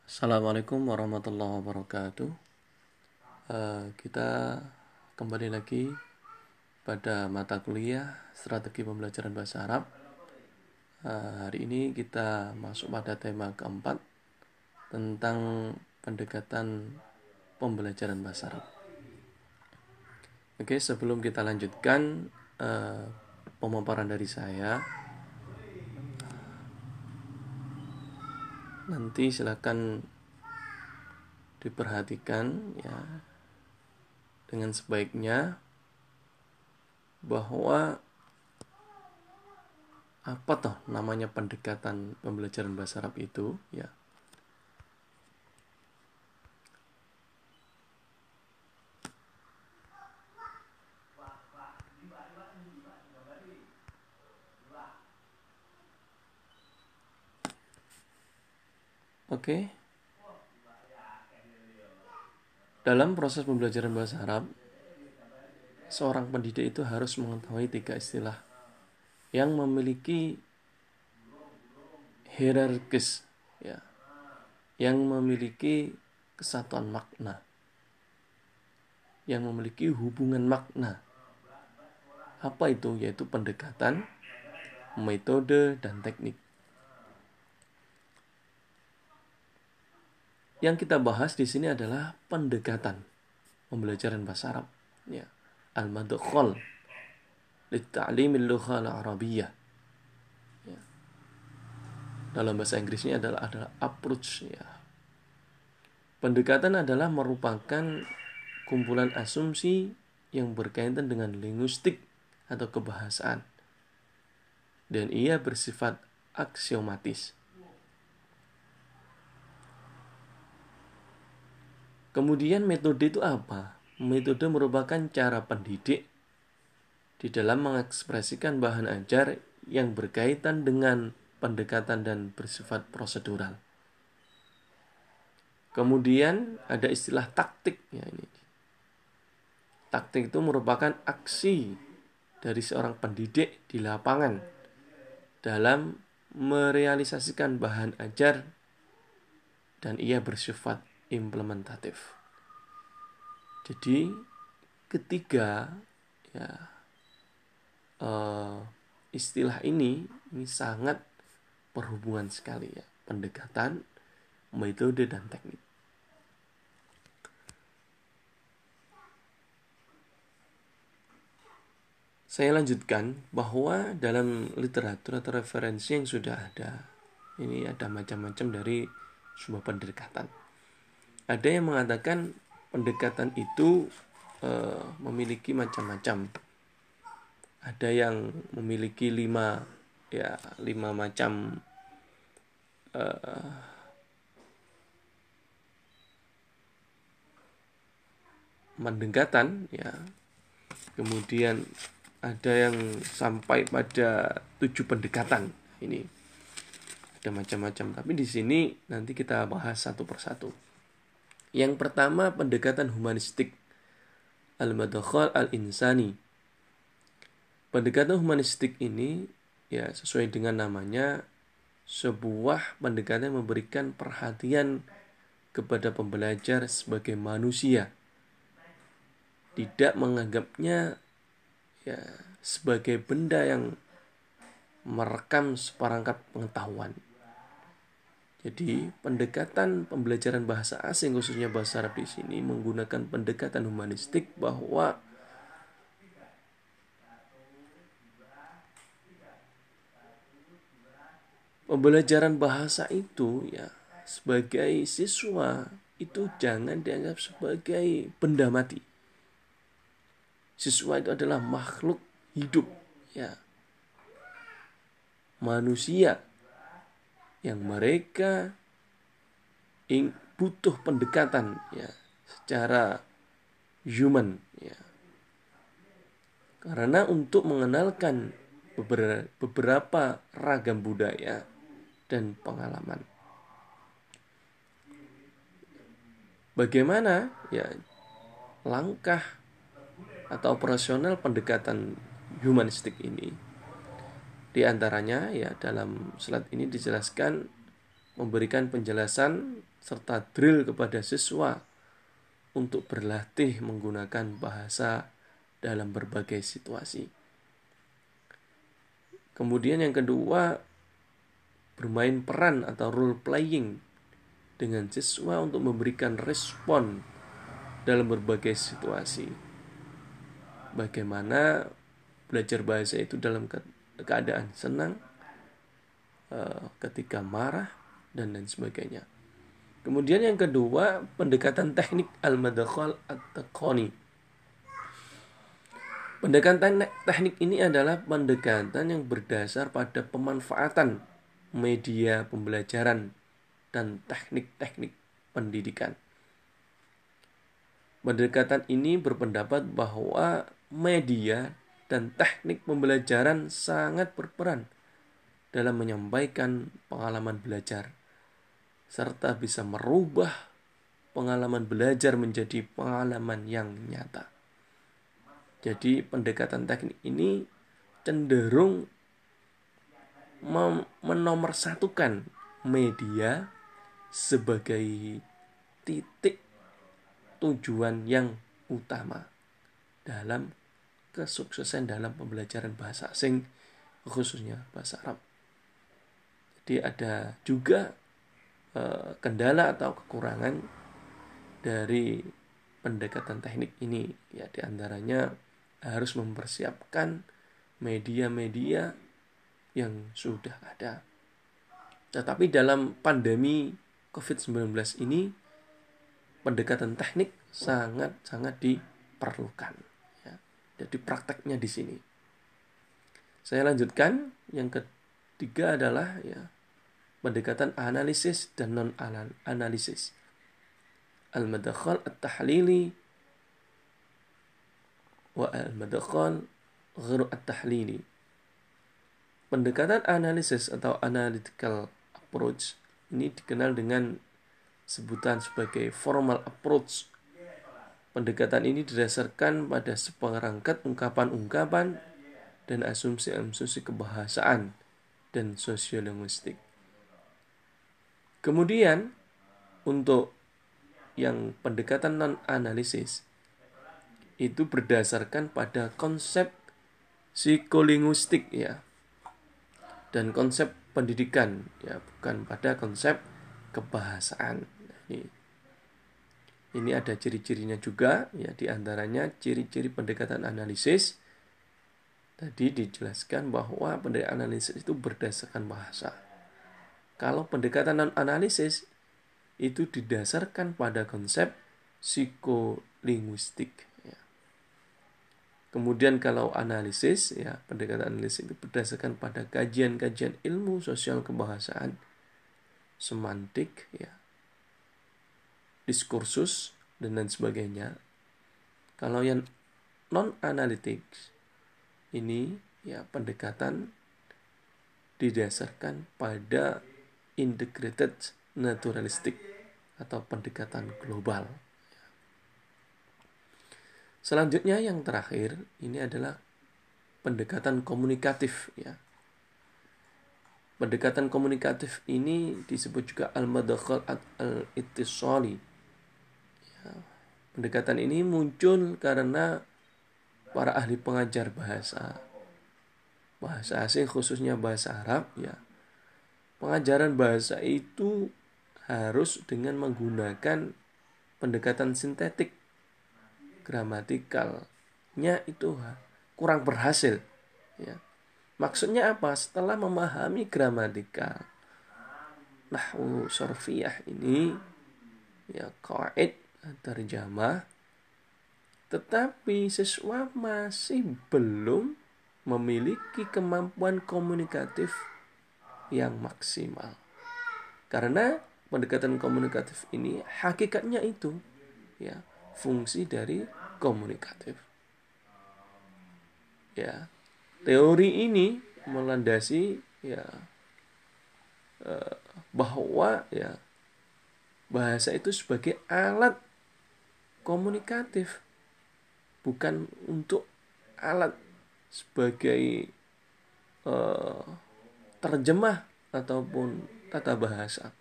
Assalamualaikum warahmatullahi wabarakatuh. Kita kembali lagi pada mata kuliah strategi pembelajaran bahasa Arab. Hari ini kita masuk pada tema keempat tentang pendekatan pembelajaran bahasa Arab. Oke, sebelum kita lanjutkan pemaparan dari saya, nanti silakan diperhatikan ya dengan sebaiknya bahwa apa toh namanya pendekatan pembelajaran bahasa Arab itu ya. Oke. Dalam proses pembelajaran bahasa Arab, seorang pendidik itu harus mengetahui 3 istilah yang memiliki hierarkis ya, yang memiliki kesatuan makna, yang memiliki hubungan makna. Apa itu? Yaitu pendekatan, metode, dan teknik. Yang kita bahas di sini adalah pendekatan pembelajaran bahasa Arab ya. Al-madkhal lit-ta'limil lughah al-arabiyyah. Ya. Dalam bahasa Inggrisnya adalah approach ya. Pendekatan adalah merupakan kumpulan asumsi yang berkaitan dengan linguistik atau kebahasaan, dan ia bersifat aksiomatis. Kemudian metode itu apa? Metode merupakan cara pendidik di dalam mengekspresikan bahan ajar yang berkaitan dengan pendekatan dan bersifat prosedural. Kemudian ada istilah taktik ya ini. Taktik itu merupakan aksi dari seorang pendidik di lapangan dalam merealisasikan bahan ajar dan ia bersifat implementatif. Jadi ketiga ya istilah ini sangat berhubungan sekali ya, pendekatan, metode, dan teknik. Saya lanjutkan bahwa dalam literatur atau referensi yang sudah ada, ini ada macam-macam dari sebuah pendekatan. Ada yang mengatakan pendekatan itu memiliki macam-macam. Ada yang memiliki 5 macam pendekatan ya. Kemudian ada yang sampai pada 7 pendekatan. Ini ada macam-macam, tapi di sini nanti kita bahas satu persatu. Yang pertama, pendekatan humanistik, al-madkhal al-insani. Pendekatan humanistik ini ya sesuai dengan namanya, sebuah pendekatan yang memberikan perhatian kepada pembelajar sebagai manusia, tidak menganggapnya ya sebagai benda yang merekam seperangkat pengetahuan. Jadi pendekatan pembelajaran bahasa asing khususnya bahasa Arab di sini menggunakan pendekatan humanistik, bahwa pembelajaran bahasa itu ya sebagai siswa itu jangan dianggap sebagai benda mati. Siswa itu adalah makhluk hidup ya, manusia yang mereka butuh pendekatan ya secara human ya. Karena untuk mengenalkan beberapa ragam budaya dan pengalaman. Bagaimana ya langkah atau operasional pendekatan humanistik ini? Di antaranya ya dalam slide ini dijelaskan, memberikan penjelasan serta drill kepada siswa untuk berlatih menggunakan bahasa dalam berbagai situasi. Kemudian yang kedua, bermain peran atau role playing dengan siswa untuk memberikan respon dalam berbagai situasi. Bagaimana belajar bahasa itu dalam keadaan senang, ketika marah, dan lain sebagainya. Kemudian yang kedua, pendekatan teknik al-madkhal at-taqani. Pendekatan teknik ini adalah pendekatan yang berdasar pada pemanfaatan media pembelajaran dan teknik-teknik pendidikan. Pendekatan ini berpendapat bahwa media dan teknik pembelajaran sangat berperan dalam menyampaikan pengalaman belajar, serta bisa merubah pengalaman belajar menjadi pengalaman yang nyata. Jadi pendekatan teknik ini cenderung menomorsatukan media sebagai titik tujuan yang utama dalam kesuksesan dalam pembelajaran bahasa asing, khususnya bahasa Arab. Jadi ada juga kendala atau kekurangan dari pendekatan teknik ini, ya diantaranya harus mempersiapkan media-media yang sudah ada. Tetapi dalam pandemi COVID-19 ini, pendekatan teknik sangat-sangat diperlukan. Ya. Jadi prakteknya di sini. Saya lanjutkan. Yang ketiga adalah pendekatan analisis dan non-analisis. Al-madkhal at-tahlili wa al-madkhal ghairu at-tahlili. Pendekatan analisis atau analytical approach ini dikenal dengan sebutan sebagai formal approach. Pendekatan ini didasarkan pada seperangkat ungkapan-ungkapan dan asumsi-asumsi kebahasaan dan sosiolinguistik. Kemudian untuk yang pendekatan non-analisis itu berdasarkan pada konsep psikolinguistik dan konsep pendidikan bukan pada konsep kebahasaan. Ini ada ciri-cirinya juga di antaranya ciri-ciri pendekatan analisis. Tadi dijelaskan bahwa pendekatan analisis itu berdasarkan bahasa. Kalau pendekatan non-analisis itu didasarkan pada konsep psikolinguistik. Kemudian kalau analisis, pendekatan analisis itu berdasarkan pada kajian-kajian ilmu sosial kebahasaan, semantik, diskursus, dan lain sebagainya. Kalau yang non-analytics, ini pendekatan didasarkan pada integrated naturalistik atau pendekatan global. Selanjutnya yang terakhir ini adalah pendekatan komunikatif. Pendekatan komunikatif ini disebut juga al-madkhal al-ittisali. Pendekatan ini muncul karena para ahli pengajar bahasa asing, khususnya bahasa Arab. Pengajaran bahasa itu harus dengan menggunakan pendekatan sintetik. Gramatikalnya itu kurang berhasil. Maksudnya apa? Setelah memahami gramatikal, nahwu sorfiyah ini, qaid, terjemah, tetapi siswa masih belum memiliki kemampuan komunikatif yang maksimal. Karena pendekatan komunikatif ini hakikatnya itu fungsi dari komunikatif. Teori ini melandasi bahwa bahasa itu sebagai alat komunikatif, bukan untuk alat sebagai terjemah ataupun tata bahasa.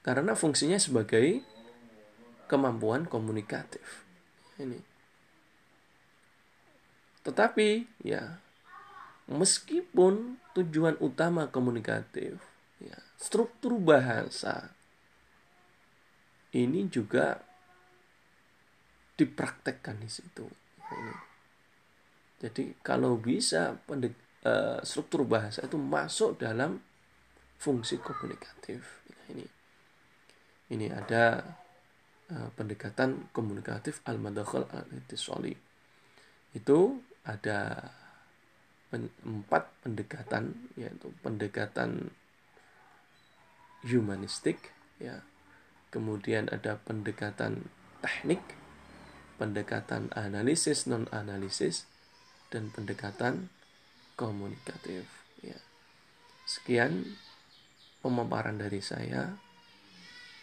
karena fungsinya sebagai kemampuan komunikatif. Ini. Tetapi ya, meskipun tujuan utama komunikatif, ya, struktur bahasa ini juga dipraktekkan di situ. Ini. Jadi kalau bisa struktur bahasa itu masuk dalam fungsi komunikatif. Ini ada pendekatan komunikatif al-madakhal al-ittisali. Itu ada 4 pendekatan, yaitu pendekatan humanistik, ya. Kemudian ada pendekatan teknik, pendekatan analisis non analisis, dan pendekatan komunikatif, ya. Sekian pemaparan dari saya.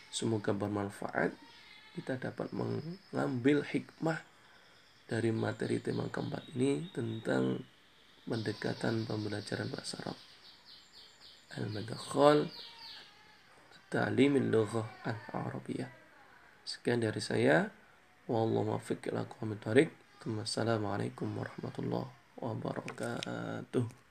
Semoga bermanfaat. Kita dapat mengambil hikmah dari materi tema keempat ini tentang pendekatan pembelajaran bahasa Arab. Al-Madakhal Ta'limil Lughah Al-Arabiyah. Sekian dari saya. Wallahu muwaffiq ila aqwamit thoriq. Wassalamualaikum warahmatullahi wabarakatuh.